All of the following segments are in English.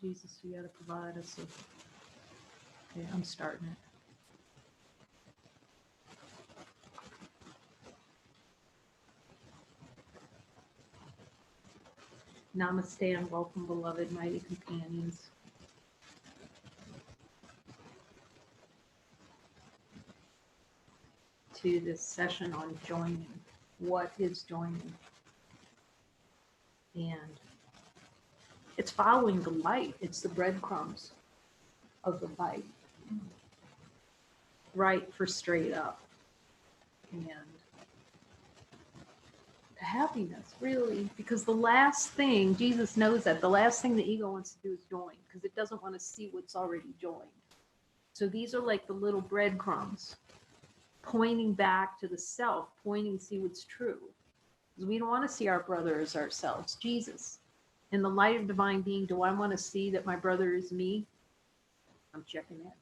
Jesus, you got to provide us. Okay, I'm starting it. Namaste and welcome, beloved mighty companions. To this session on joining. What is joining? And it's following the light. It's the breadcrumbs of the light. Right for straight up. And the happiness, really, because the last thing, Jesus knows that, the last thing the ego wants to do is join, because it doesn't want to see what's already joined. So these are like the little breadcrumbs, pointing back to the self, pointing to see what's true. Because we don't want to see our brother as ourselves, Jesus. In the light of divine being, do I want to see that my brother is me? I'm checking in.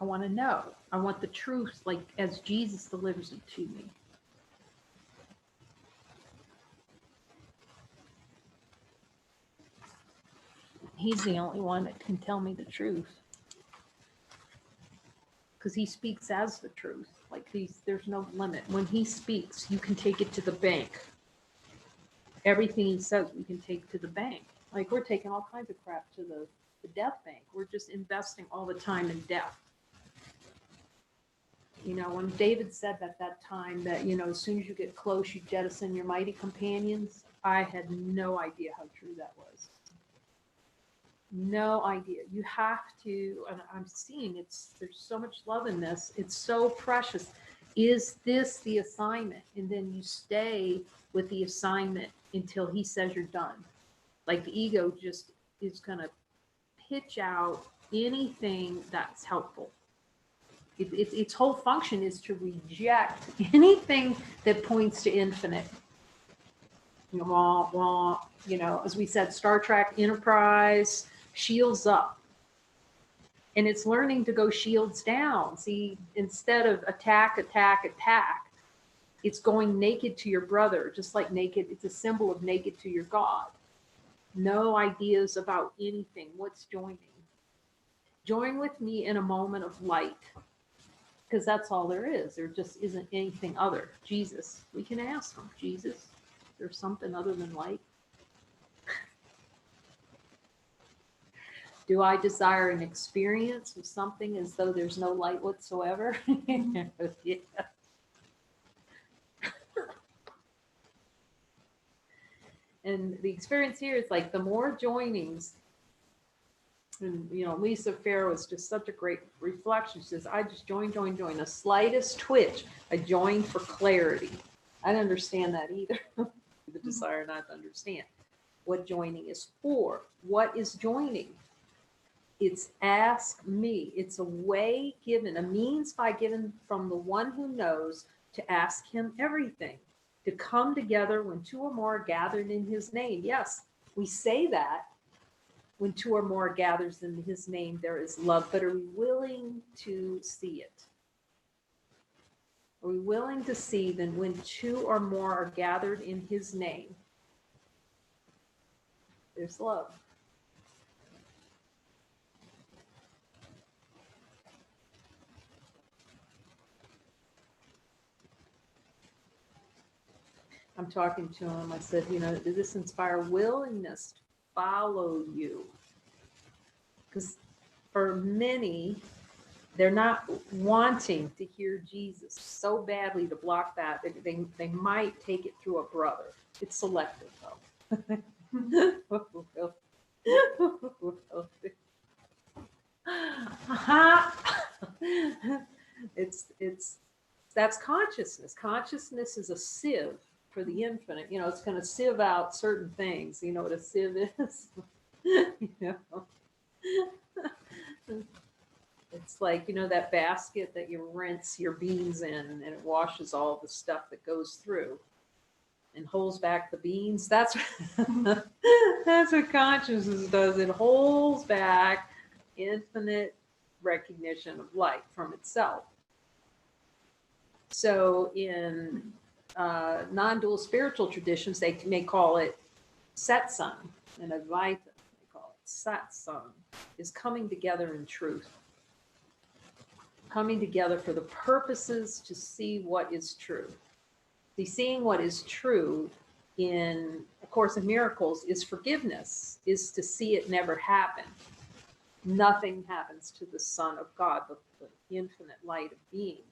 I want to know. I want the truth, like as Jesus delivers it to me. He's the only one that can tell me the truth. Because he speaks as the truth. Like there's no limit. When he speaks, you can take it to the bank. Everything he says, we can take to the bank. Like we're taking all kinds of crap to the death bank. We're just investing all the time in death. You know, when David said at that time that, you know, as soon as you get close, you jettison your mighty companions, I had no idea how true that was. No idea. You have to, and I'm seeing there's so much love in this. It's so precious. Is this the assignment? And then you stay with the assignment until he says you're done. Like the ego just is going to pitch out anything that's helpful. Its whole function is to reject anything that points to infinite. You know, as we said, Star Trek Enterprise, shields up. And it's learning to go shields down. See, instead of attack, it's going naked to your brother, just like naked. It's a symbol of naked to your God. No ideas about anything. What's joining? Join with me in a moment of light. Because that's all there is. There just isn't anything other. Jesus. We can ask him, Jesus, there's something other than light? Do I desire an experience of something as though there's no light whatsoever? Yeah. And the experience here is like the more joinings, and you know, Lisa Farrow is just such a great reflection. She says, I just join. The slightest twitch, I join for clarity. I don't understand that either. The desire not to understand what joining is for. What is joining? It's ask me. It's a way given, a means by given from the one who knows to ask him everything, to come together when two or more are gathered in his name. Yes, we say that. When two or more gathers in his name, there is love. But are we willing to see it? Are we willing to see that when two or more are gathered in his name, there's love? I'm talking to him. I said, you know, does this inspire willingness to follow you? Because for many, they're not wanting to hear Jesus so badly to block that. They might take it through a brother. It's selective, though. It's that's consciousness. Consciousness is a sieve for the infinite. You know, it's going to sieve out certain things. You know what a sieve is? You know. It's like, you know, that basket that you rinse your beans in and it washes all the stuff that goes through and holds back the beans. That's that's what consciousness does. It holds back infinite recognition of light from itself. So in non-dual spiritual traditions, they may call it satsang and Advaita, they call it satsang, is coming together in truth. Coming together for the purposes to see what is true. See, seeing what is true in A Course in Miracles is forgiveness, is to see it never happen. Nothing happens to the Son of God, the infinite light of being,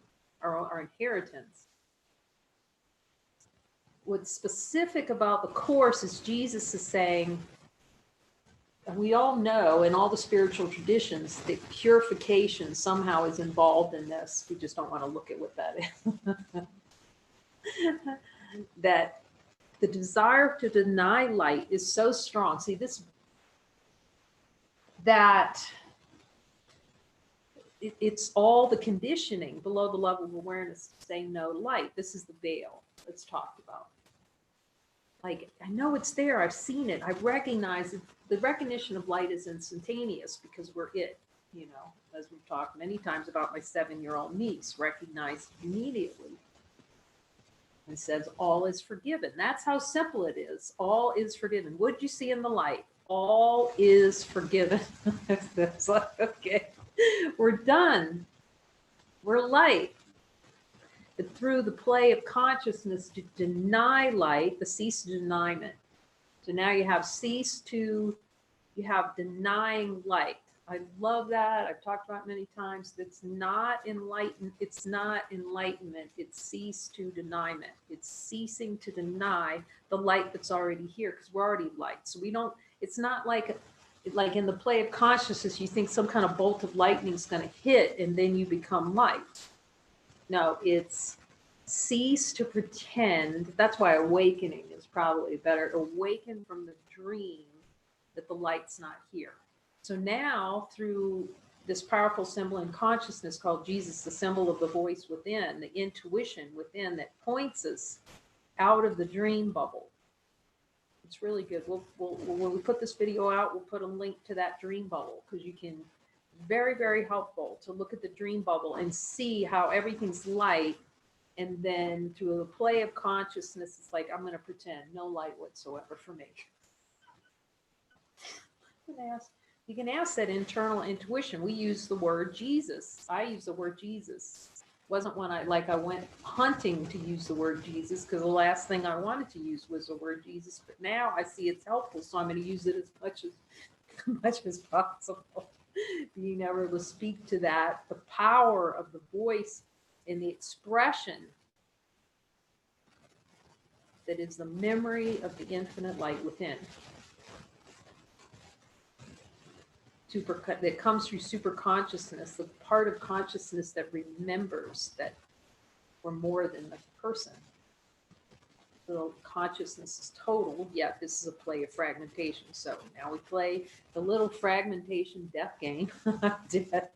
our inheritance. What's specific about the Course is Jesus is saying, and we all know in all the spiritual traditions that purification somehow is involved in this. We just don't want to look at what that is. That the desire to deny light is so strong. See, it's all the conditioning below the level of awareness saying no light. This is the veil that's talked about. Like, I know it's there. I've seen it. I recognize it. The recognition of light is instantaneous because we're it, as we've talked many times about my 7-year-old niece, recognized immediately and says, all is forgiven. That's how simple it is. All is forgiven. What did you see in the light? All is forgiven. That's like, okay, we're done. We're light. But through the play of consciousness to deny light, the cease to denyment. So now you have denying light. I love that. I've talked about it many times. It's not enlightenment. It's cease to denyment. It's ceasing to deny the light that's already here, because we're already light. So it's not like in the play of consciousness, you think some kind of bolt of lightning is going to hit and then you become light. No, it's cease to pretend. That's why awakening is probably better. Awaken from the dream that the light's not here. So now, through this powerful symbol in consciousness called Jesus, the symbol of the voice within, the intuition within that points us out of the dream bubble. It's really good. When we put this video out, we'll put a link to that dream bubble, because you can, very, very helpful to look at the dream bubble and see how everything's light. And then through the play of consciousness, it's like, I'm going to pretend no light whatsoever for me. You can ask that internal intuition. We use the word Jesus. I use the word Jesus. It wasn't when I went hunting to use the word Jesus, because the last thing I wanted to use was the word Jesus. But now I see it's helpful, so I'm going to use it as much as possible. Being able to speak to that, the power of the voice and the expression that is the memory of the infinite light within. That comes through super consciousness, the part of consciousness that remembers that we're more than the person. The consciousness is total, yet this is a play of fragmentation. So now we play the little fragmentation death game. I'm dead.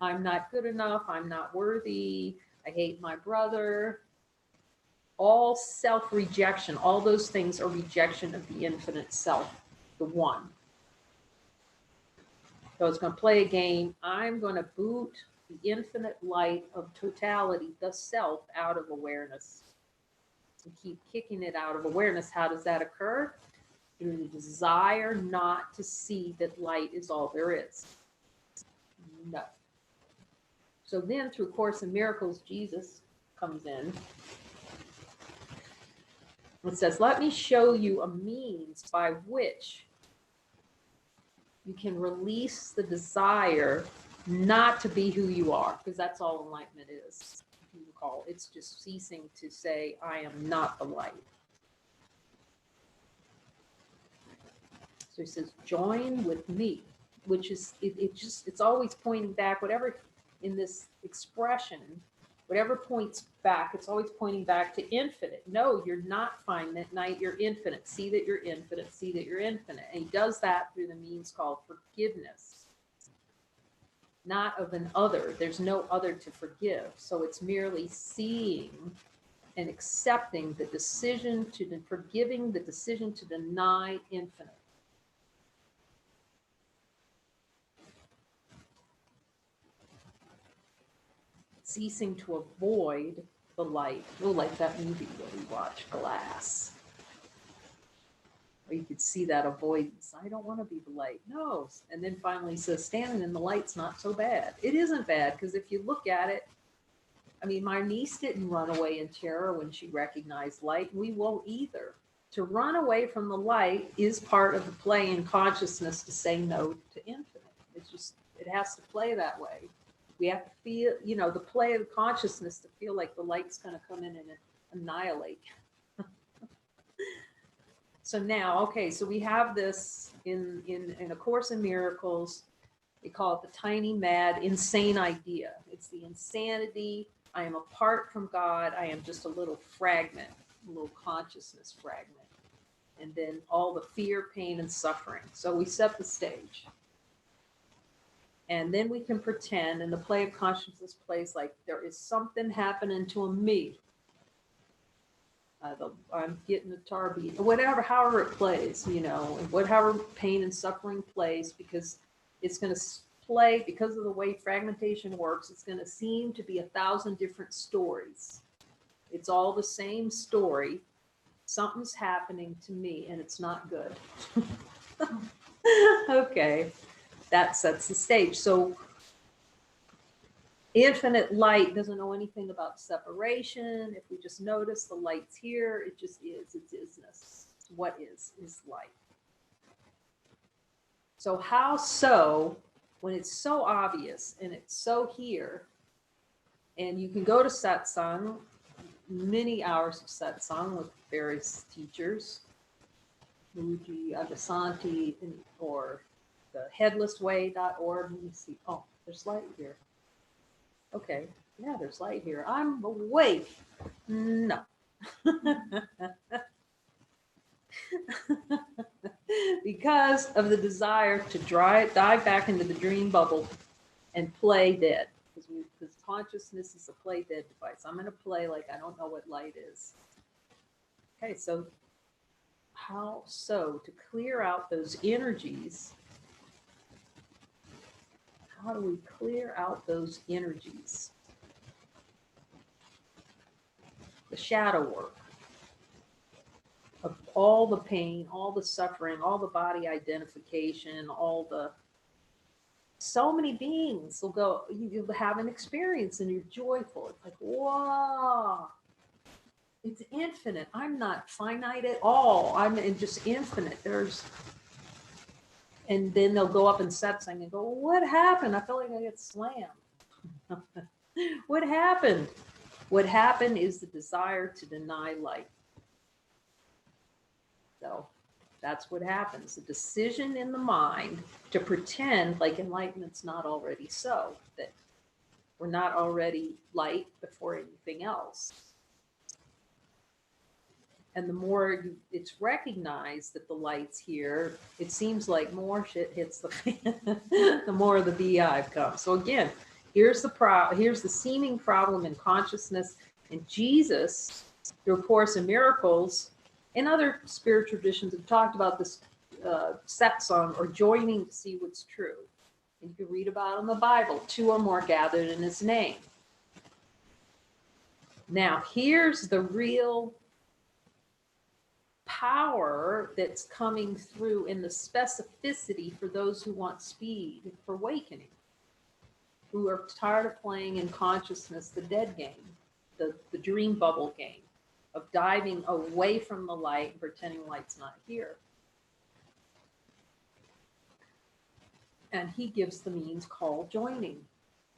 I'm not good enough. I'm not worthy. I hate my brother. All self-rejection, all those things are rejection of the infinite self, the one. So it's going to play a game. I'm going to boot the infinite light of totality, the self, out of awareness. And keep kicking it out of awareness. How does that occur? Through the desire not to see that light is all there is. No. So then through Course in Miracles, Jesus comes in. It says, let me show you a means by which you can release the desire not to be who you are, because that's all enlightenment is. You recall, it's just ceasing to say, I am not the light. So he says, join with me, which is, it's always pointing back, whatever in this expression, whatever points back, it's always pointing back to infinite. No, you're not finite, you're infinite. See that you're infinite, see that you're infinite. And he does that through the means called forgiveness. Not of an other. There's no other to forgive. So it's merely seeing and accepting the decision forgiving the decision to deny infinite. Ceasing to avoid the light. Oh, like that movie that we watched, Glass. you could see that avoidance. I don't want to be the light. No. And then finally he says, standing in the light's not so bad. It isn't bad, because if you look at it, I mean, my niece didn't run away in terror when she recognized light. We won't either. To run away from the light is part of the play in consciousness to say no to infinite. It's just, it has to play that way. We have to feel, the play of consciousness to feel like the light's going to come in and annihilate. So now, okay, so we have this in A Course in Miracles. They call it the tiny, mad, insane idea. It's the insanity. I am apart from God. I am just a little fragment, a little consciousness fragment. And then all the fear, pain, and suffering. So we set the stage. And then we can pretend, and the play of consciousness plays like there is something happening to a me. I'm getting a tar beat, whatever, however it plays, whatever pain and suffering plays, because it's going to play, because of the way fragmentation works, it's going to seem to be 1,000 different stories. It's all the same story. Something's happening to me and it's not good. Okay, that sets the stage. So infinite light doesn't know anything about separation. If we just notice the light's here, it just is. It's isness. What is light. So how so, when it's so obvious and it's so here, and you can go to satsang, many hours of satsang with various teachers, Muji, Agasanti, or the headlessway.org. Let me see. Oh, there's light here. Okay, yeah, there's light here. I'm awake. No. Because of the desire to dive back into the dream bubble and play dead. Because consciousness is a play dead device. I'm going to play like I don't know what light is. Okay, so how so? To clear out those energies, how do we clear out those energies? The shadow work of all the pain, all the suffering, all the body identification, so many beings will go, you have an experience and you're joyful. It's like, wow, it's infinite. I'm not finite at all. I'm just infinite. And then they'll go up and satsang and go, what happened? I felt like I got slammed. What happened? What happened is the desire to deny light. So that's what happens. The decision in the mind to pretend like enlightenment's not already so, that we're not already light before anything else. And the more it's recognized that the light's here, it seems like more shit hits the fan, the more the beehive comes. So again, here's the seeming problem in consciousness. And Jesus, through A Course in Miracles, and other spiritual traditions have talked about this satsang, or joining to see what's true. And you can read about it in the Bible, 2 or more gathered in his name. Now, here's the real power that's coming through in the specificity for those who want speed for awakening, who are tired of playing in consciousness the dead game, the dream bubble game of diving away from the light and pretending light's not here. And he gives the means called joining,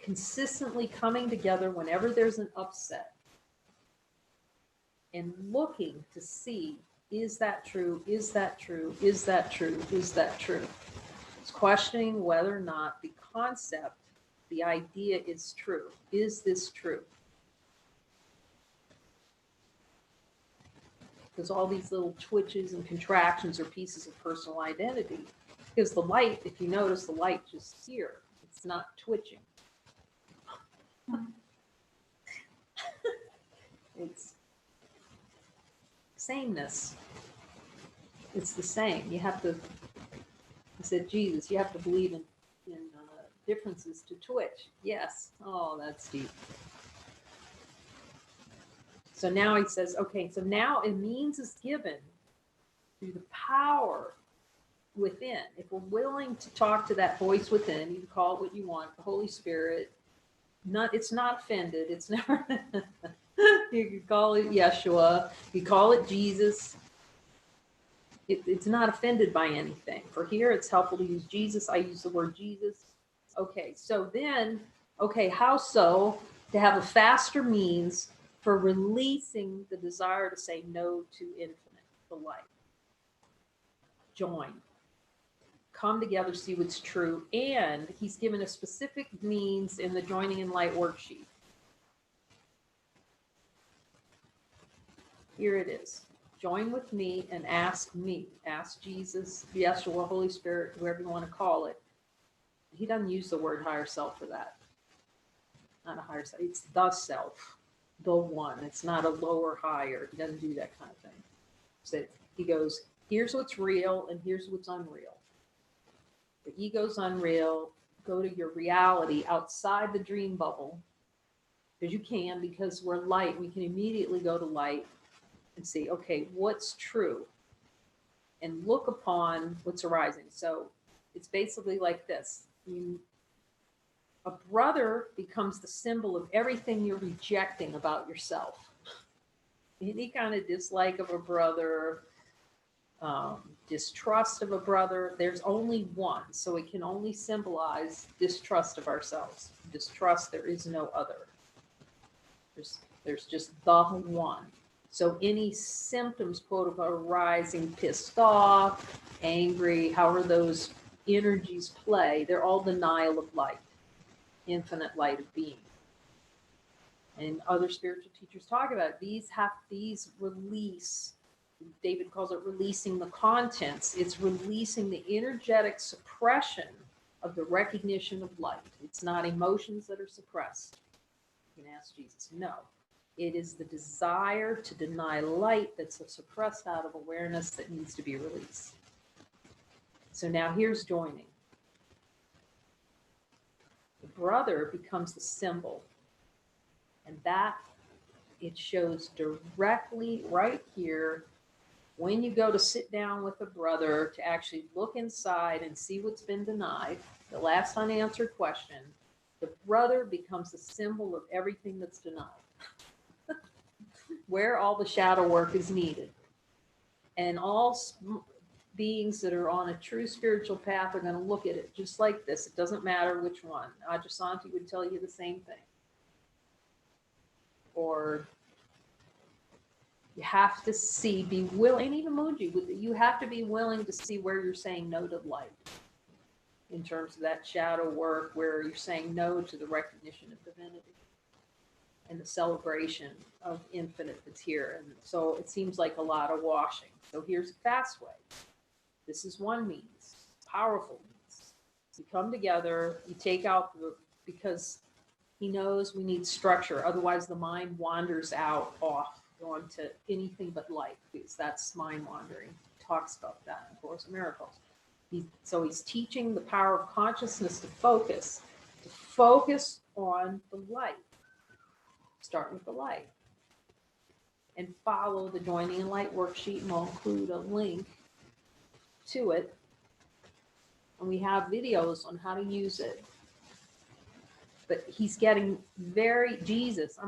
consistently coming together whenever there's an upset and looking to see, is that true? Is that true? Is that true? Is that true? It's questioning whether or not the concept, the idea is true. Is this true? Because all these little twitches and contractions are pieces of personal identity. Because the light, if you notice, the light just here. It's not twitching. It's sameness. It's the same. You have to, I said, Jesus, you have to believe in differences to twitch. Yes. Oh, that's deep. So now he says, okay, so now a means is given through the power within. If we're willing to talk to that voice within, you can call it what you want, the Holy Spirit. It's not offended. It's never. You can call it Yeshua. You call it Jesus. It's not offended by anything. For here, it's helpful to use Jesus. I use the word Jesus. Okay, so then, okay, how so? To have a faster means for releasing the desire to say no to infinite, the light. Join. Come together, see what's true. And he's given a specific means in the Joining in Light worksheet. Here it is. Join with me and ask me. Ask Jesus, Yeshua, Holy Spirit, whoever you want to call it. He doesn't use the word higher self for that. Not a higher self. It's the self, the one. It's not a lower, higher. He doesn't do that kind of thing. So he goes, here's what's real and here's what's unreal. The ego's unreal. Go to your reality outside the dream bubble. Because you can, because we're light. We can immediately go to light and see, okay, what's true? And look upon what's arising. So it's basically like this. A brother becomes the symbol of everything you're rejecting about yourself. Any kind of dislike of a brother, distrust of a brother, there's only one. So it can only symbolize distrust of ourselves. Distrust, there is no other. There's just the one. So any symptoms, quote, of arising, pissed off, angry, however those energies play, they're all denial of light, infinite light of being. And other spiritual teachers talk about it. These release. David calls it releasing the contents. It's releasing the energetic suppression of the recognition of light. It's not emotions that are suppressed. You can ask Jesus. No. It is the desire to deny light that's suppressed out of awareness that needs to be released. So now here's joining. The brother becomes the symbol. And that it shows directly right here when you go to sit down with a brother to actually look inside and see what's been denied, the last unanswered question, the brother becomes the symbol of everything that's denied. Where all the shadow work is needed. And all beings that are on a true spiritual path are going to look at it just like this. It doesn't matter which one. Ajasanti would tell you the same thing. Or you have to see, be willing, and even Muji, you have to be willing to see where you're saying no to light. In terms of that shadow work, where you're saying no to the recognition of divinity and the celebration of infinite that's here. And so it seems like a lot of washing. So here's a fast way. This is one means, powerful means. You come together, you take out because he knows we need structure. Otherwise the mind wanders out off onto anything but light, because that's mind wandering. He talks about that in Course in Miracles. So he's teaching the power of consciousness to focus on the light. Start with the light and follow the Joining in Light worksheet, and I'll include a link to it. And we have videos on how to use it. But he's getting Jesus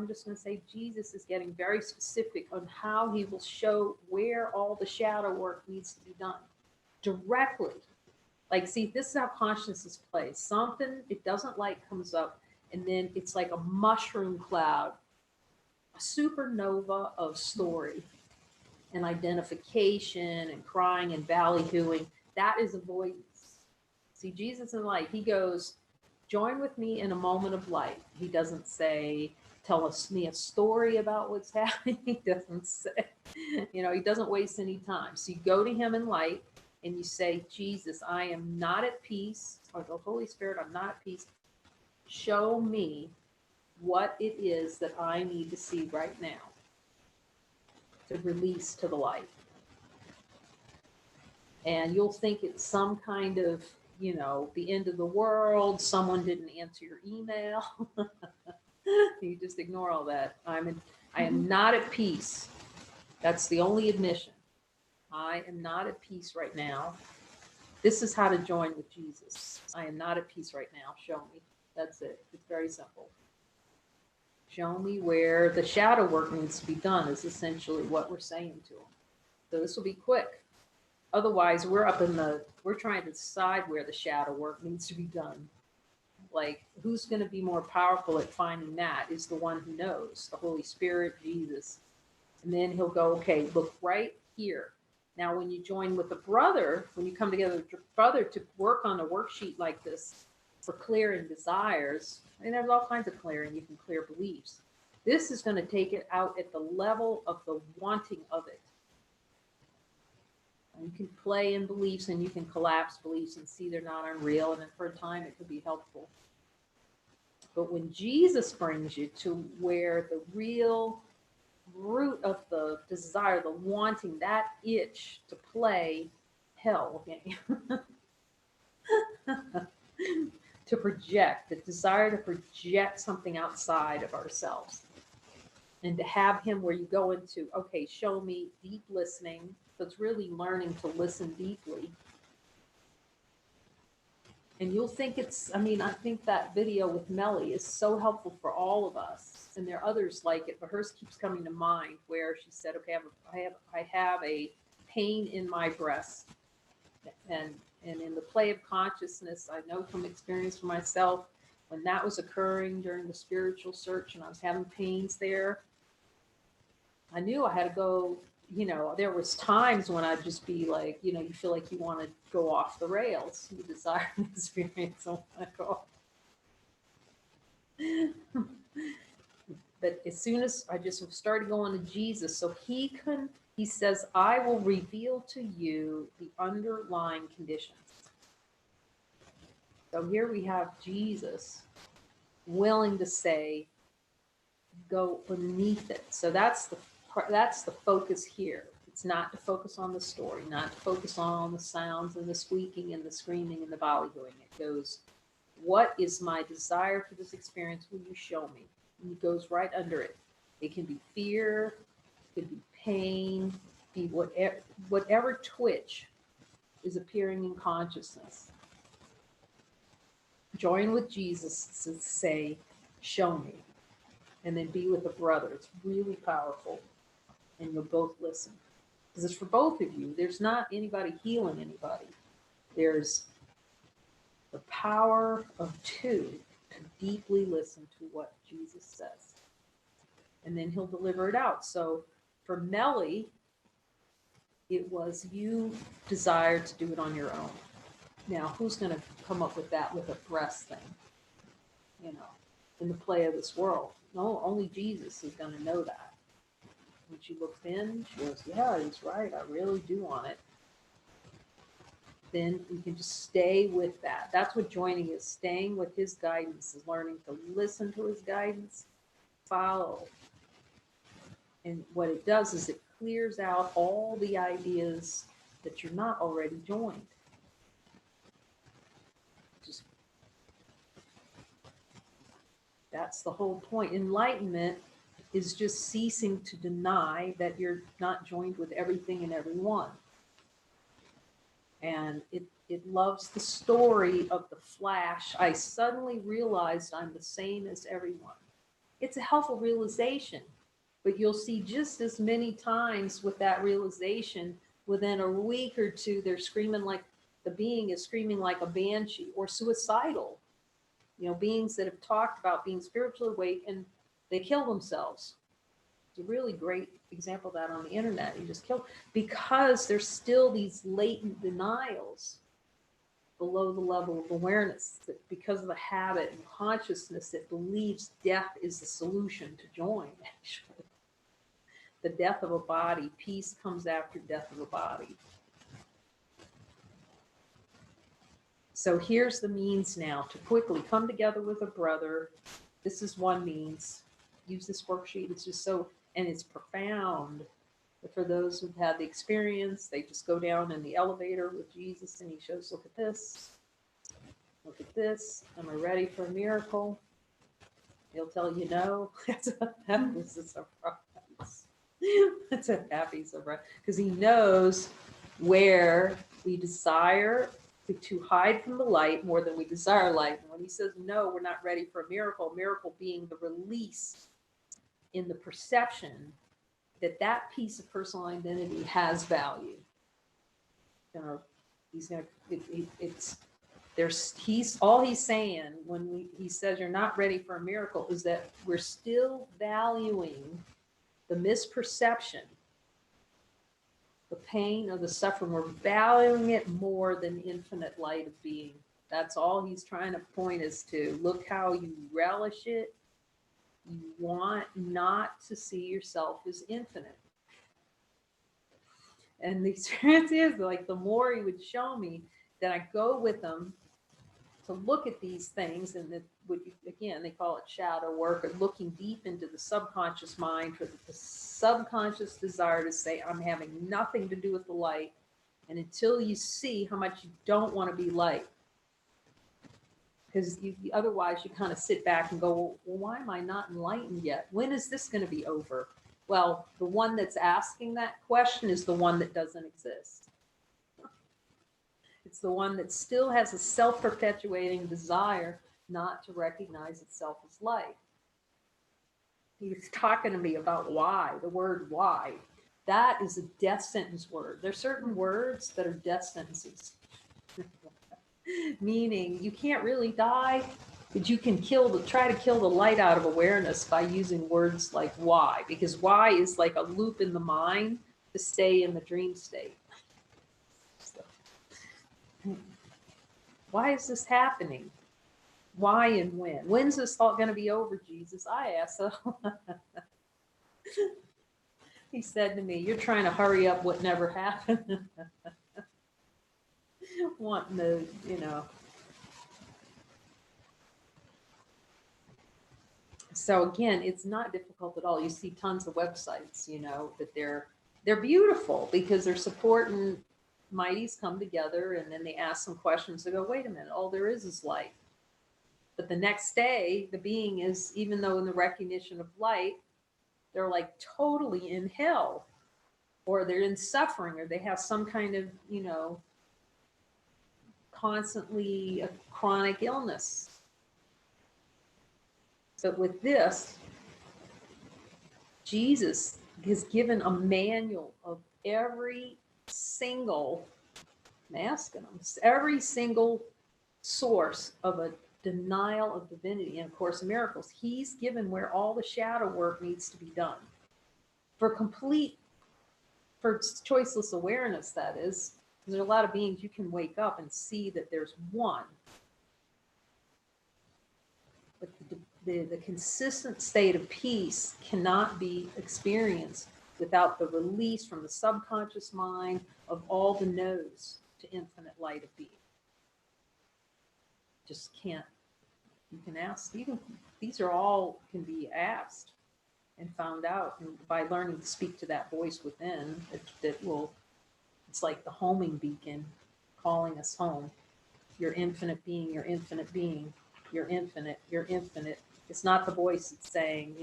is getting very specific on how he will show where all the shadow work needs to be done directly. Like, see, this is how consciousness plays. Something it doesn't like comes up, and then it's like a mushroom cloud, a supernova of story and identification and crying and ballyhooing. That is avoidance. See, Jesus in light, he goes, join with me in a moment of light. He doesn't say, tell me a story about what's happening. He doesn't say, he doesn't waste any time. So you go to him in light and you say, Jesus, I am not at peace, or the Holy Spirit, I'm not at peace. Show me what it is that I need to see right now to release to the light. And you'll think it's some kind of, the end of the world, someone didn't answer your email. You just ignore all that. I am not at peace. That's the only admission. I am not at peace right now. This is how to join with Jesus. I am not at peace right now. Show me. That's it. It's very simple. Show me where the shadow work needs to be done is essentially what we're saying to him. So this will be quick. Otherwise, we're trying to decide where the shadow work needs to be done. Like, who's going to be more powerful at finding that is the one who knows, the Holy Spirit, Jesus. And then he'll go, okay, look right here. Now, when you join with a brother, when you come together with your brother to work on a worksheet like this for clearing desires, and there's all kinds of clearing, you can clear beliefs. This is going to take it out at the level of the wanting of it. And you can play in beliefs and you can collapse beliefs and see they're not unreal, and then for a time it could be helpful. But when Jesus brings you to where the real root of the desire, the wanting, that itch to play hell game, to project, the desire to project something outside of ourselves, and to have him where you go into, okay, show me deep listening. So it's really learning to listen deeply. And you'll think I think that video with Melly is so helpful for all of us. And there are others like it, but hers keeps coming to mind where she said, okay, I have a pain in my breast. And in the play of consciousness, I know from experience for myself, when that was occurring during the spiritual search and I was having pains there, I knew I had to go. There was times when I'd just be like, you feel like you want to go off the rails. You desire an experience. Oh my God. But as soon as I just started going to Jesus, so he says, I will reveal to you the underlying conditions. So here we have Jesus willing to say, go beneath it. So that's the focus here. It's not to focus on the story, not to focus on the sounds and the squeaking and the screaming and the ballyhooing. It goes, what is my desire for this experience? Will you show me? And it goes right under it. It can be fear, it could be pain, be whatever twitch is appearing in consciousness. Join with Jesus to say, show me. And then be with a brother. It's really powerful. And you'll both listen. Because it's for both of you. There's not anybody healing anybody. There's the power of two to deeply listen to what Jesus says. And then he'll deliver it out. So for Melly, it was you desired to do it on your own. Now, who's going to come up with that with a breast thing? In the play of this world. No, only Jesus is going to know that. When she looks in, she goes, yeah, he's right. I really do want it. Then you can just stay with that. That's what joining is. Staying with his guidance is learning to listen to his guidance, follow. And what it does is it clears out all the ideas that you're not already joined. That's the whole point. Enlightenment is just ceasing to deny that you're not joined with everything and everyone. And it loves the story of the flash. I suddenly realized I'm the same as everyone. It's a helpful realization, but you'll see just as many times with that realization, within a week or two, they're screaming like the being is screaming like a banshee or suicidal. Beings that have talked about being spiritually awake and they kill themselves. It's a really great example of that on the internet. You just kill because there's still these latent denials below the level of awareness that because of the habit and consciousness that believes death is the solution to join, actually. The death of a body, peace comes after death of a body. So here's the means now to quickly come together with a brother. This is one means. Use this worksheet. It's just so, and it's profound. But for those who've had the experience, they just go down in the elevator with Jesus and he shows, look at this. Look at this. Am I ready for a miracle? He'll tell you no. This is a surprise. That's a happy surprise because he knows where we desire to hide from the light more than we desire light. And when he says, no, we're not ready for a miracle being the release in the perception that that piece of personal identity has value. You know, he's gonna, it's, there's, he's saying when he says you're not ready for a miracle is that we're still valuing the misperception, the pain or the suffering. We're valuing it more than infinite light of being. That's all he's trying to point us to. Look how you relish it. You want not to see yourself as infinite. And the experience is like the more he would show me that I go with him to look at these things, and that would, again, they call it shadow work, or looking deep into the subconscious mind for the subconscious desire to say, I'm having nothing to do with the light. And until you see how much you don't want to be light, because otherwise you kind of sit back and go, well, why am I not enlightened yet? When is this going to be over? Well, the one that's asking that question is the one that doesn't exist. It's the one that still has a self-perpetuating desire not to recognize itself as light. He was talking to me about why, the word why. That is a death sentence word. There are certain words that are death sentences. Meaning you can't really die, but you can try to kill the light out of awareness by using words like why, because why is like a loop in the mind to stay in the dream state. Why is this happening? Why and when? When's this all going to be over, Jesus? I asked. So he said to me, you're trying to hurry up what never happened. Wanting to, So again, it's not difficult at all. You see tons of websites, that they're beautiful because they're supporting mighties come together, and then they ask some questions. They go, wait a minute, all there is light. But the next day, the being is, even though in the recognition of light, they're like totally in hell, or they're in suffering, or they have some kind of, constantly a chronic illness. But with this, Jesus has given a manual of every single, every single source of a denial of divinity in A Course in Miracles. He's given where all the shadow work needs to be done for choiceless awareness, that is. There's a lot of beings you can wake up and see that there's one. But the consistent state of peace cannot be experienced without the release from the subconscious mind of all the nodes to infinite light of being. Just can't. You can ask, these are all can be asked and found out, and by learning to speak to that voice within, that will, it's like the homing beacon calling us home. You're infinite being, you're infinite being, you're infinite, you're infinite. It's not the voice that's saying,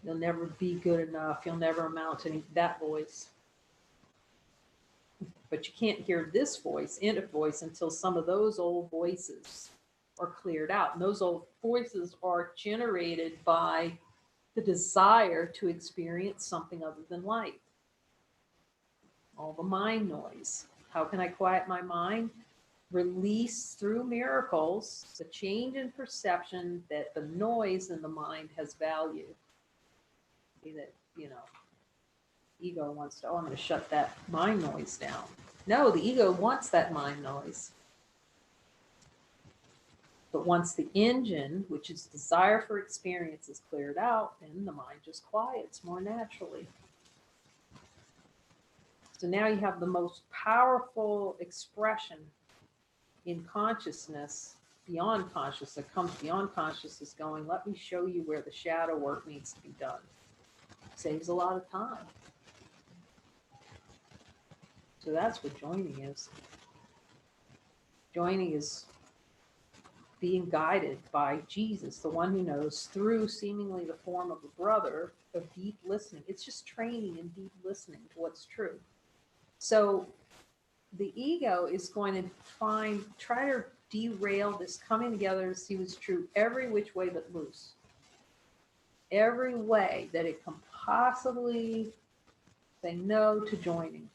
you'll never be good enough, you'll never amount to that voice. But you can't hear this voice, inner voice, until some of those old voices are cleared out. And those old voices are generated by the desire to experience something other than light. All the mind noise. How can I quiet my mind? Release through miracles the change in perception that the noise in the mind has value. That, ego wants to, I'm going to shut that mind noise down. No, the ego wants that mind noise. But once the engine, which is desire for experience, is cleared out, then the mind just quiets more naturally. So now you have the most powerful expression in consciousness, beyond consciousness, that comes beyond consciousness, going, let me show you where the shadow work needs to be done. Saves a lot of time. So that's what joining is. Joining is being guided by Jesus, the one who knows, through seemingly the form of a brother, of deep listening. It's just training in deep listening to what's true. So the ego is going to try to derail this coming together to see what's true every which way but loose. Every way that it can possibly say no to joining.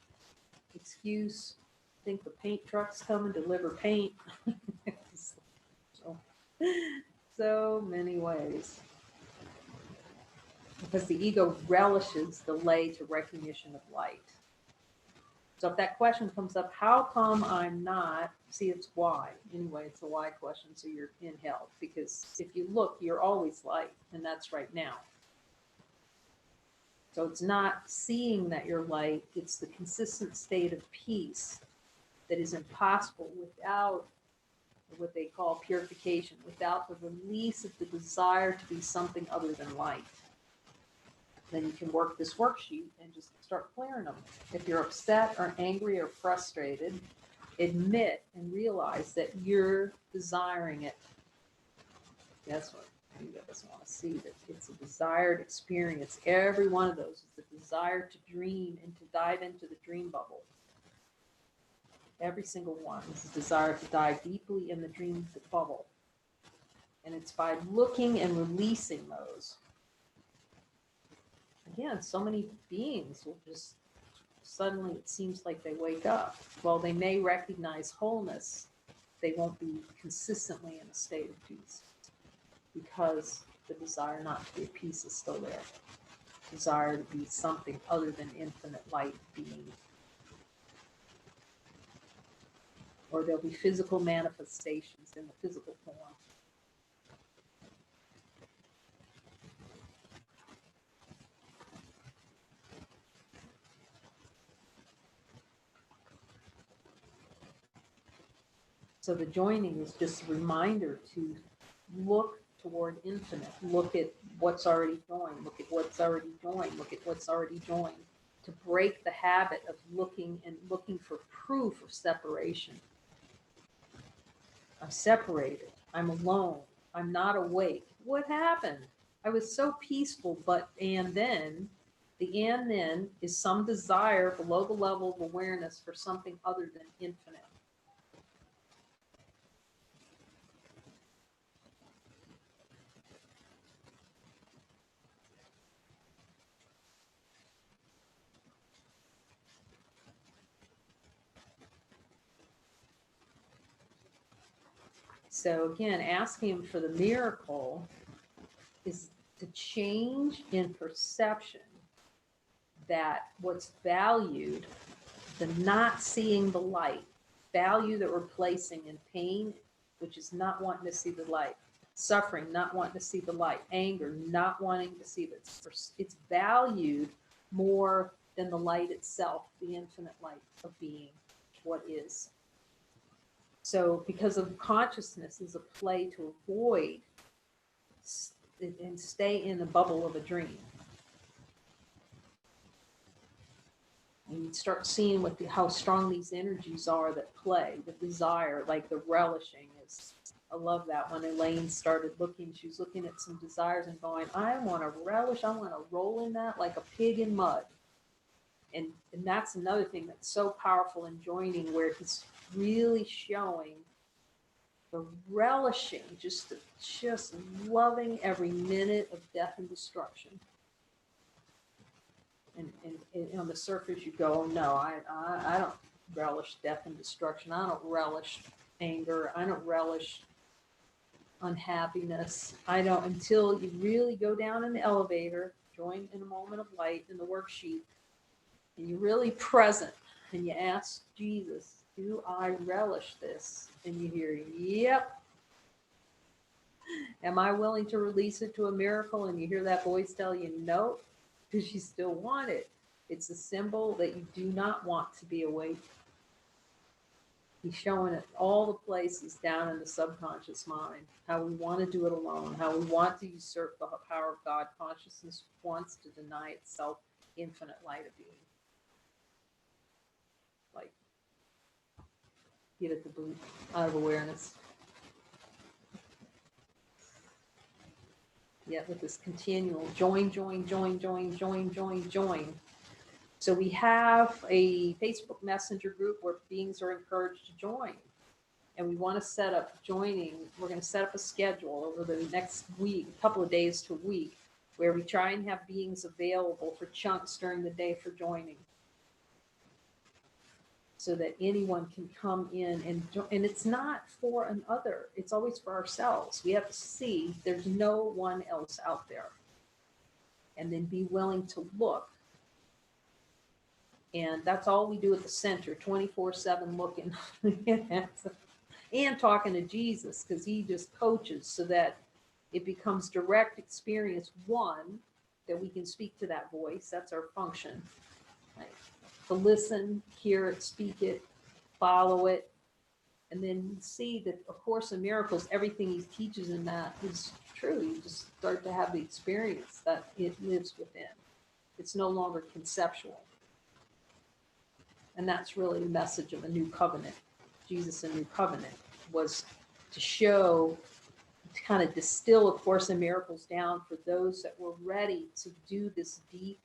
Excuse, think the paint trucks come and deliver paint. So many ways. Because the ego relishes delay to recognition of light. So if that question comes up, how come I'm not? See, it's why. Anyway, it's a why question, so you're in hell. Because if you look, you're always light, and that's right now. So it's not seeing that you're light, it's the consistent state of peace that is impossible without what they call purification, without the release of the desire to be something other than light. Then you can work this worksheet and just start clearing them. If you're upset or angry or frustrated, admit and realize that you're desiring it. That's what you guys want to see, that it's a desired experience. Every one of those is the desire to dream and to dive into the dream bubble. Every single one is a desire to dive deeply in the dream bubble. And it's by looking and releasing those. Again, so many beings will just suddenly, it seems like they wake up. Well, they may recognize wholeness. They won't be consistently in a state of peace because the desire not to be at peace is still there. Desire to be something other than infinite light being. Or there'll be physical manifestations in the physical form. So the joining is just a reminder to look toward infinite. Look at what's already joined. Look at what's already joined. Look at what's already joined. To break the habit of looking for proof of separation. I'm separated. I'm alone. I'm not awake. What happened? I was so peaceful, and then, the and then is some desire below the level of awareness for something other than infinite. So again, asking him for the miracle is to change in perception that what's valued, the not seeing the light, value that we're placing in pain, which is not wanting to see the light, suffering, not wanting to see the light, anger, not wanting to see that it's valued more than the light itself, the infinite light of being, what is. So because of consciousness is a play to avoid and stay in the bubble of a dream. And you start seeing how strong these energies are that play, the desire, like the relishing is. I love that when Elaine started looking, she was looking at some desires and going, I want to relish, I want to roll in that like a pig in mud. And that's another thing that's so powerful in joining, where he's really showing the relishing, just loving every minute of death and destruction. And on the surface you go, oh, no, I don't relish death and destruction. I don't relish anger. I don't relish unhappiness. I don't, until you really go down in the elevator, join in a moment of light in the worksheet, and you're really present, and you ask Jesus, do I relish this? And you hear, yep. Am I willing to release it to a miracle? And you hear that voice tell you no, because you still want it. It's a symbol that you do not want to be awake. He's showing it all the places down in the subconscious mind, how we want to do it alone, how we want to usurp the power of God. Consciousness wants to deny itself infinite light of being. Like, get at the boot out of awareness. Yet with this continual join, join, join, join, join, join, join. So we have a Facebook Messenger group where beings are encouraged to join. And we want to set up joining. We're going to set up a schedule over the next week, a couple of days to a week, where we try and have beings available for chunks during the day for joining, so that anyone can come in and it's not for another. It's always for ourselves. We have to see there's no one else out there, and then be willing to look. And that's all we do at the center, 24/7 looking and talking to Jesus, because he just coaches so that it becomes direct experience. One, that we can speak to that voice. That's our function. Right? To listen, hear it, speak it, follow it, and then see that A Course in Miracles, everything he teaches in that is true. You just start to have the experience that it lives within. It's no longer conceptual. And that's really the message of a new covenant. Jesus' a new covenant was to show, to kind of distill A Course in Miracles down for those that were ready to do this deep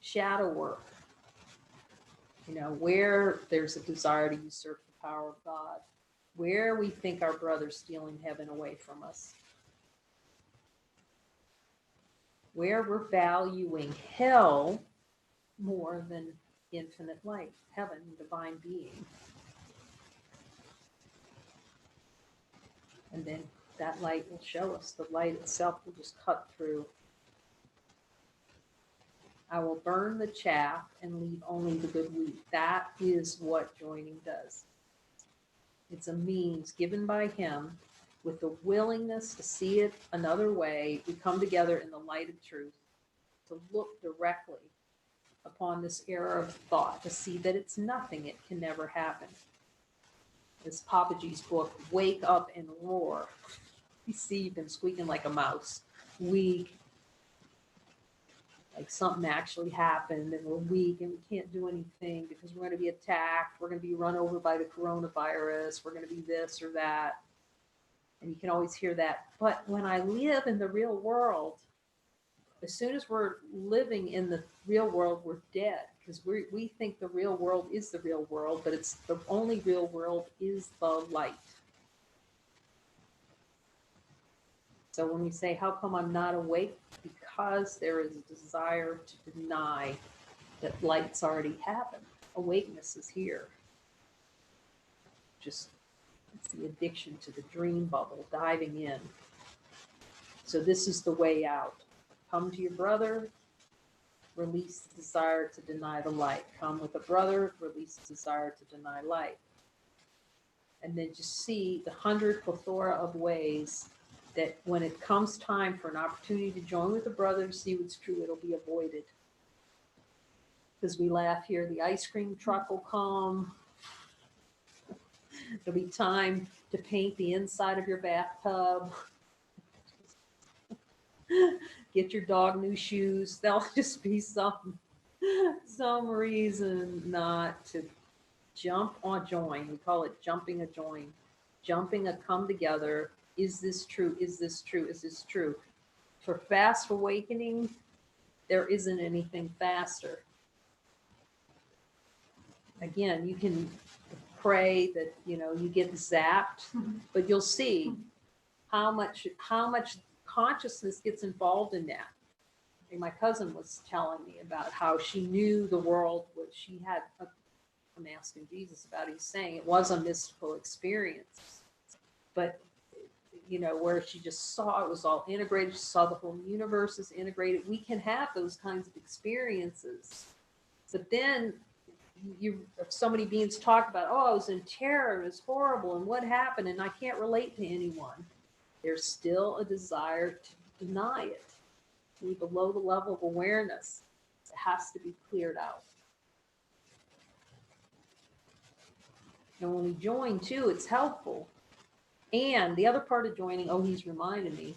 shadow work. You know, where there's a desire to usurp the power of God, where we think our brother's stealing heaven away from us, where we're valuing hell more than infinite light, heaven, divine being. And then that light will show us. The light itself will just cut through. I will burn the chaff and leave only the good wheat. That is what joining does. It's a means given by him with the willingness to see it another way. We come together in the light of truth to look directly upon this error of thought, to see that it's nothing, it can never happen. This Papaji's book, Wake Up and Roar. You see, you've been squeaking like a mouse, weak, like something actually happened and we're weak and we can't do anything because we're going to be attacked, we're going to be run over by the coronavirus, we're going to be this or that. And you can always hear that. But when I live in the real world, as soon as we're living in the real world, we're dead, because we think the real world is the real world, but it's the only real world is the light. So when we say, how come I'm not awake? Because there is a desire to deny that light's already happened. Awakeness is here. Just, it's the addiction to the dream bubble, diving in. So this is the way out. Come to your brother, release the desire to deny the light. Come with a brother, release the desire to deny light. And then just see the 100 plethora of ways that when it comes time for an opportunity to join with a brother to see what's true, it'll be avoided. Because we laugh here, the ice cream truck will come. There'll be time to paint the inside of your bathtub. Get your dog new shoes. There'll just be some reason not to jump on join. We call it jumping a join. Jumping a come together. Is this true? Is this true? Is this true? For fast awakening, there isn't anything faster. Again, you can pray that, you know, you get zapped, but you'll see how much consciousness gets involved in that. And my cousin was telling me about how she knew the world was, she had I'm asking Jesus about, he's saying it was a mystical experience, but you know, where she just saw it was all integrated, she saw the whole universe is integrated. We can have those kinds of experiences, but then so many beings talk about, oh, I was in terror, it was horrible, and what happened, and I can't relate to anyone. There's still a desire to deny it, to be below the level of awareness. It has to be cleared out. And when we join too, it's helpful. And the other part of joining, oh, he's reminded me,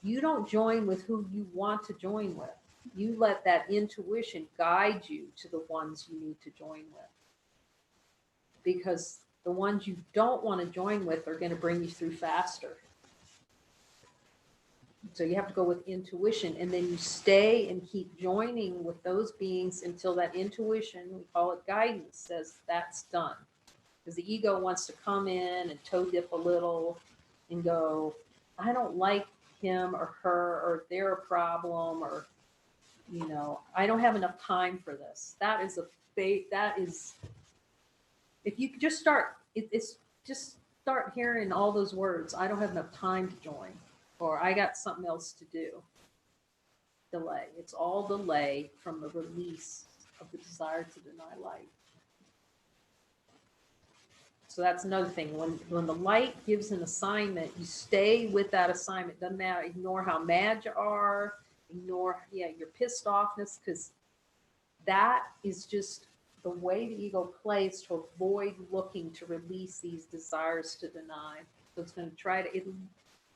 you don't join with who you want to join with. You let that intuition guide you to the ones you need to join with. Because the ones you don't want to join with are going to bring you through faster. So you have to go with intuition, and then you stay and keep joining with those beings until that intuition, we call it guidance, says that's done. Because the ego wants to come in and toe dip a little and go, I don't like him or her, or they're a problem, or, you know, I don't have enough time for this. That is if you just start, it's just start hearing all those words. I don't have enough time to join, or I got something else to do. Delay. It's all delay from the release of the desire to deny light. So that's another thing. When the light gives an assignment, you stay with that assignment. Doesn't matter. Ignore how mad you are. Ignore, your pissed offness, because that is just the way the ego plays to avoid looking to release these desires to deny. So it's going to try to,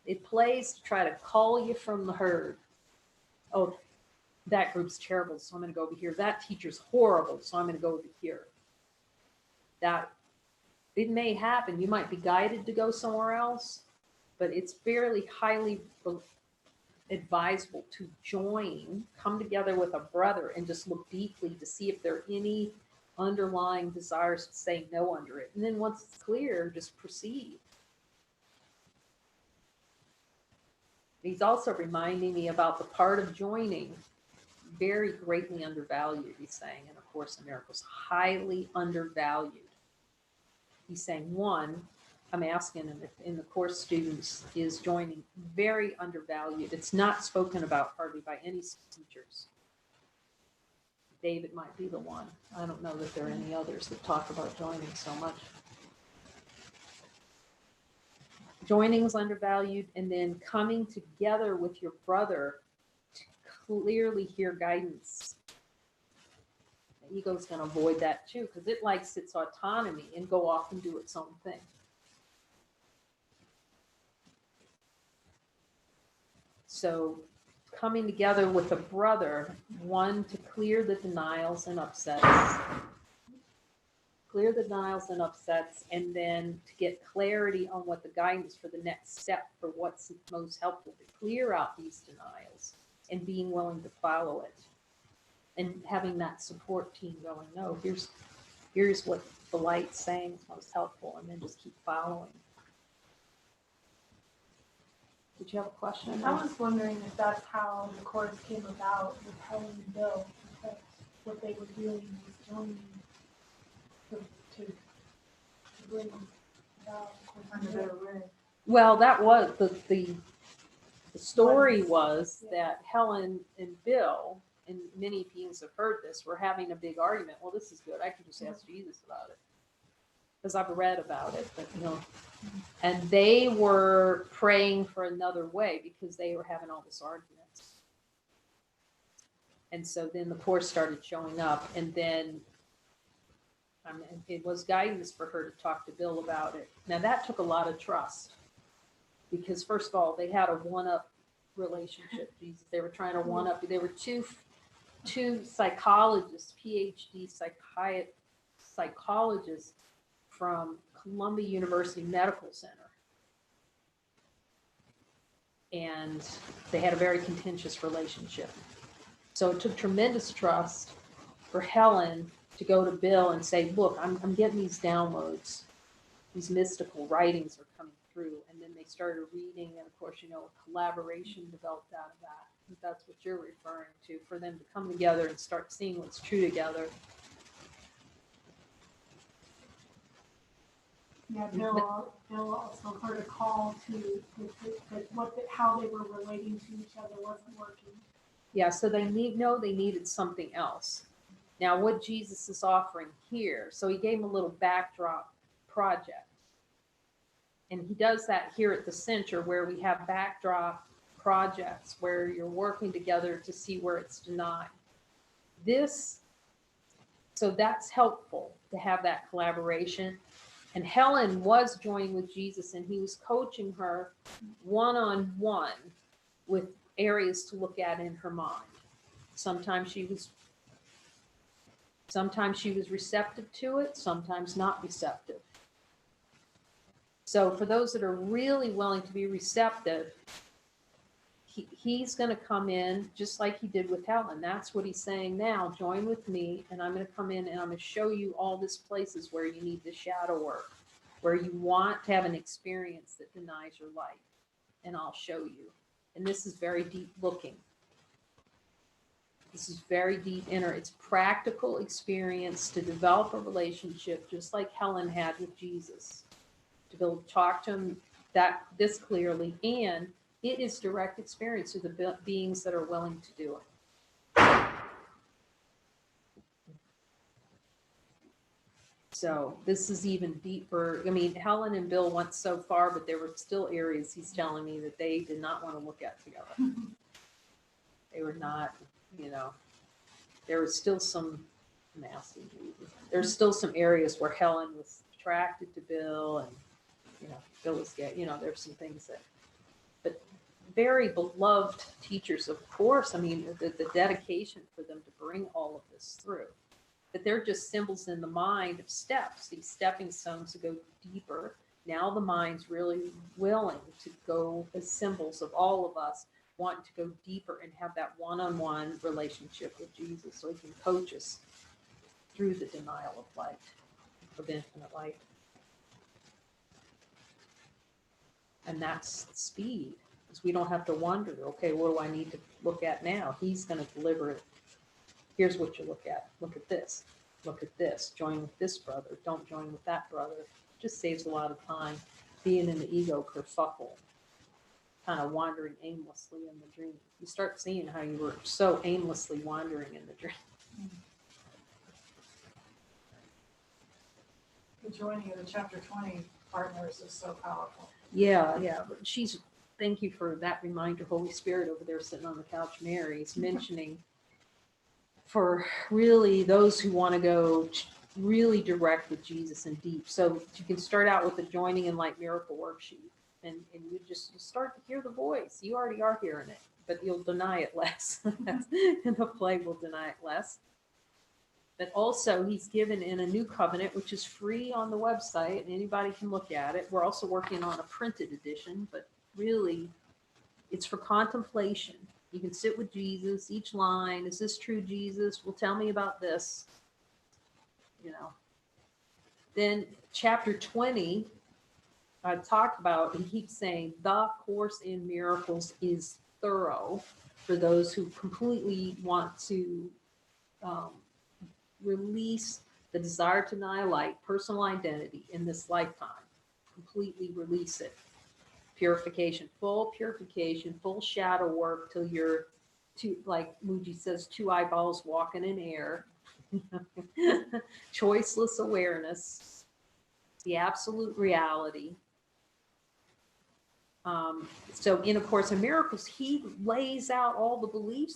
it plays to try to call you from the herd. Oh, that group's terrible, so I'm going to go over here. That teacher's horrible, so I'm going to go over here. That, it may happen. You might be guided to go somewhere else, but it's fairly highly advisable to join, come together with a brother, and just look deeply to see if there are any underlying desires to say no under it. And then once it's clear, just proceed. He's also reminding me about the part of joining, very greatly undervalued, he's saying, in A Course in Miracles, highly undervalued. He's saying, one, I'm asking him if in the course students is joining very undervalued. It's not spoken about hardly by any teachers. David might be the one. I don't know that there are any others that talk about joining so much. Joining is undervalued, and then coming together with your brother to clearly hear guidance. The ego's going to avoid that too, because it likes its autonomy and go off and do its own thing. So coming together with a brother, one, to clear the denials and upsets, and then to get clarity on what the guidance for the next step for what's most helpful to clear out these denials, and being willing to follow it, and having that support team going, no, here's what the light's saying is most helpful, and then just keep following. Did you have a question? I was wondering if that's how the course came about with Helen and Bill, because what they were doing was joining to bring about a better way. Well, that was the story was that Helen and Bill, and many beings have heard this, were having a big argument. Well, this is good. I can just ask Jesus about it, because I've read about it, but and they were praying for another way because they were having all this arguments. And so then the course started showing up, and then it was guidance for her to talk to Bill about it. Now that took a lot of trust, because first of all, they had a one-up relationship. Jesus, they were trying to one-up. They were two psychologists, PhD psychologists from Columbia University Medical Center. And they had a very contentious relationship. So it took tremendous trust for Helen to go to Bill and say, look, I'm getting these downloads. These mystical writings are coming through. And then they started reading, and of course, a collaboration developed out of that. I think that's what you're referring to, for them to come together and start seeing what's true together. Yeah, Bill also heard a call to how they were relating to each other wasn't working. Yeah, so they needed something else. Now, what Jesus is offering here, so he gave them a little backdrop project. And he does that here at the center, where we have backdrop projects where you're working together to see where it's denied. So that's helpful to have that collaboration. And Helen was joining with Jesus, and he was coaching her one-on-one with areas to look at in her mind. Sometimes she was receptive to it, sometimes not receptive. So for those that are really willing to be receptive, he's going to come in just like he did with Helen. That's what he's saying now. Join with me, and I'm going to come in and I'm going to show you all these places where you need the shadow work, where you want to have an experience that denies your light, and I'll show you. And this is very deep looking. This is very deep inner. It's practical experience to develop a relationship just like Helen had with Jesus, to be able to talk to him this clearly, and it is direct experience to the beings that are willing to do it. So this is even deeper. I mean, Helen and Bill went so far, but there were still areas he's telling me that they did not want to look at together. They were not, there was still some nasty. There's still some areas where Helen was attracted to Bill, and Bill was gay. There's some things that, but very beloved teachers, of course. I mean, the dedication for them to bring all of this through. But they're just symbols in the mind of steps, these stepping stones to go deeper. Now the mind's really willing to go as symbols of all of us wanting to go deeper and have that one-on-one relationship with Jesus, so he can coach us through the denial of light, of infinite light. And that's speed, because we don't have to wonder, okay, what do I need to look at now? He's going to deliver it. Here's what you look at. Look at this. Look at this. Join with this brother. Don't join with that brother. It just saves a lot of time being in the ego kerfuffle, kind of wandering aimlessly in the dream. You start seeing how you were so aimlessly wandering in the dream. The joining of the chapter 20 partners is so powerful. Yeah. But thank you for that reminder, Holy Spirit over there sitting on the couch. Mary's mentioning for really those who want to go really direct with Jesus and deep. So you can start out with the joining in Light Miracle Worksheet, and you start to hear the voice. You already are hearing it, but you'll deny it less. And the play will deny it less. But also he's given in a new covenant, which is free on the website, and anybody can look at it. We're also working on a printed edition, but really it's for contemplation. You can sit with Jesus, each line, is this true, Jesus? Well, tell me about this. Then chapter 20, I talked about, he keeps saying, the Course in Miracles is thorough for those who completely want to release the desire to annihilate personal identity in this lifetime. Completely release it. Purification, full shadow work till you're like Muji says, 2 eyeballs walking in air. Choiceless awareness, the absolute reality. So in A Course in Miracles, he lays out all the belief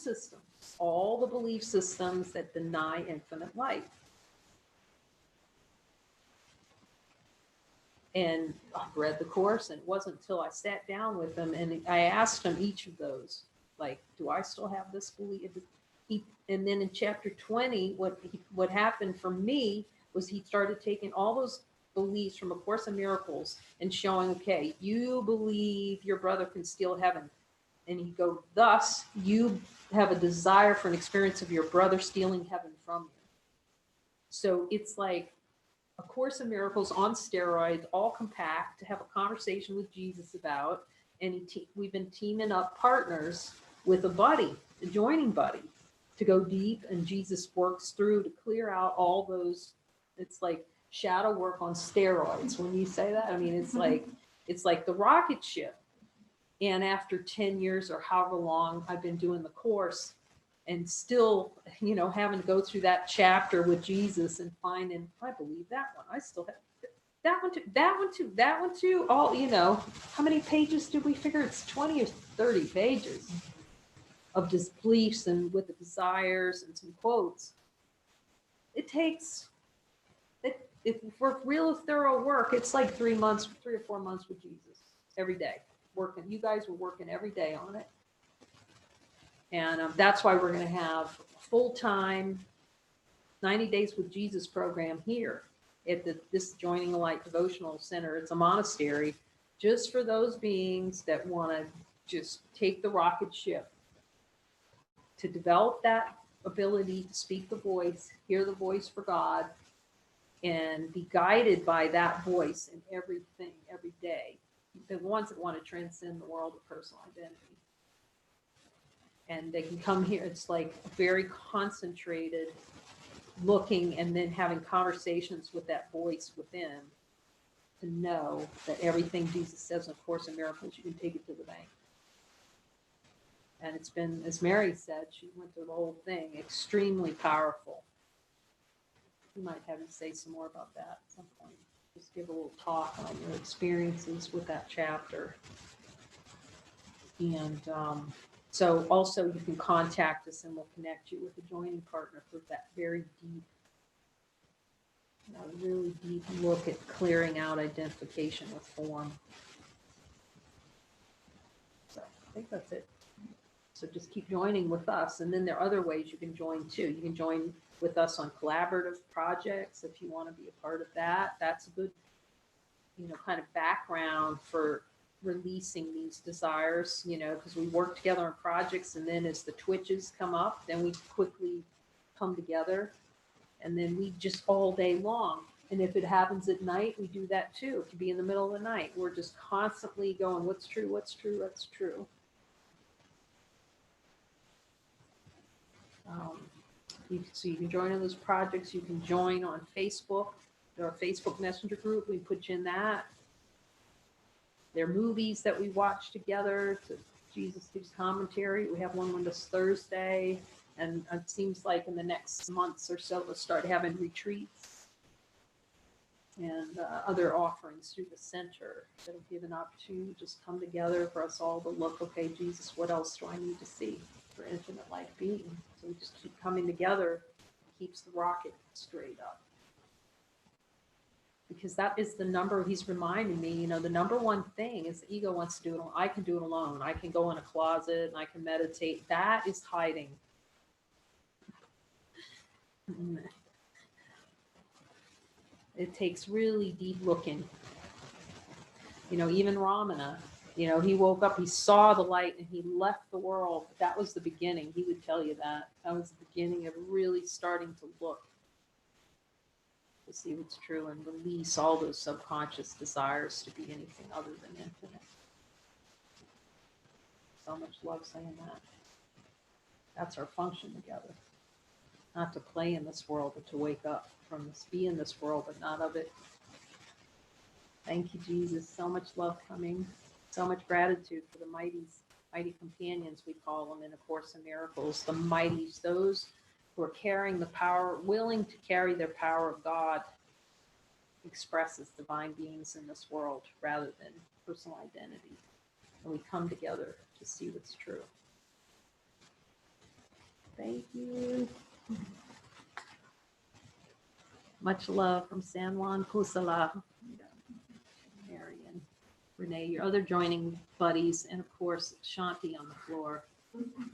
systems that deny infinite light. And I've read the Course, and it wasn't until I sat down with him and I asked him each of those, like, do I still have this belief? And then in chapter 20, what happened for me was he started taking all those beliefs from A Course in Miracles and showing, okay, you believe your brother can steal heaven. And he'd go, thus, you have a desire for an experience of your brother stealing heaven from you. So it's like A Course in Miracles on steroids, all compact, to have a conversation with Jesus about. And we've been teaming up partners with a buddy, a joining buddy, to go deep. And Jesus works through to clear out all those. It's like shadow work on steroids. When you say that, I mean, it's like the rocket ship. And after 10 years or however long I've been doing the course, and still, having to go through that chapter with Jesus and finding, I believe that one. I still have that one too, that one too. All, how many pages did we figure? It's 20 or 30 pages of just beliefs and with the desires and some quotes. It takes, if for real thorough work, it's like 3 or 4 months with Jesus every day. Working. You guys were working every day on it. And that's why we're going to have a full-time 90 Days with Jesus program here at this Joining a Light Devotional Center. It's a monastery just for those beings that want to just take the rocket ship to develop that ability to speak the voice, hear the voice for God, and be guided by that voice in everything, every day. The ones that want to transcend the world of personal identity. And they can come here, it's like very concentrated looking and then having conversations with that voice within to know that everything Jesus says in A Course in Miracles, you can take it to the bank. And it's been, as Mary said, she went through the whole thing, extremely powerful. We might have you say some more about that at some point. Just give a little talk on your experiences with that chapter. And so also you can contact us and we'll connect you with a joining partner for that very deep, really deep look at clearing out identification with form. So I think that's it. So just keep joining with us. And then there are other ways you can join too. You can join with us on collaborative projects if you want to be a part of that. That's a good, kind of background for releasing these desires, because we work together on projects, and then as the twitches come up, then we quickly come together, and then we just all day long. And if it happens at night, we do that too. It could be in the middle of the night. We're just constantly going, what's true, what's true, what's true. So you can join on those projects. You can join on Facebook. Our Facebook Messenger group, we put you in that. There are movies that we watch together. To Jesus Gives Commentary. We have one this Thursday. And it seems like in the next months or so, we'll start having retreats and other offerings through the center that'll give an opportunity to just come together for us all to look, okay, Jesus, what else do I need to see for infinite life being? So we just keep coming together, keeps the rocket straight up. Because that is the number, he's reminding me, the number one thing is the ego wants to do it. I can do it alone. I can go in a closet and I can meditate. That is hiding. It takes really deep looking. Even Ramana, he woke up, he saw the light and he left the world. That was the beginning. He would tell you that. That was the beginning of really starting to look to see what's true and release all those subconscious desires to be anything other than infinite. So much love saying that. That's our function together. Not to play in this world, but to wake up from this, be in this world, but not of it. Thank you, Jesus. So much love coming. So much gratitude for the mighty companions, we call them in A Course in Miracles. The mighties, those who are carrying the power, willing to carry their power of God, express as divine beings in this world rather than personal identity. And we come together to see what's true. Thank you. Much love from San Juan Kusala, Marion, Renee, your other joining buddies, and of course Shanti on the floor.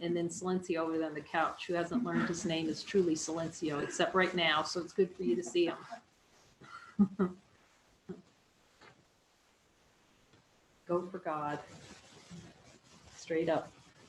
And then Silencio over there on the couch, who hasn't learned his name is truly Silencio, except right now, so it's good for you to see him. Go for God. Straight up.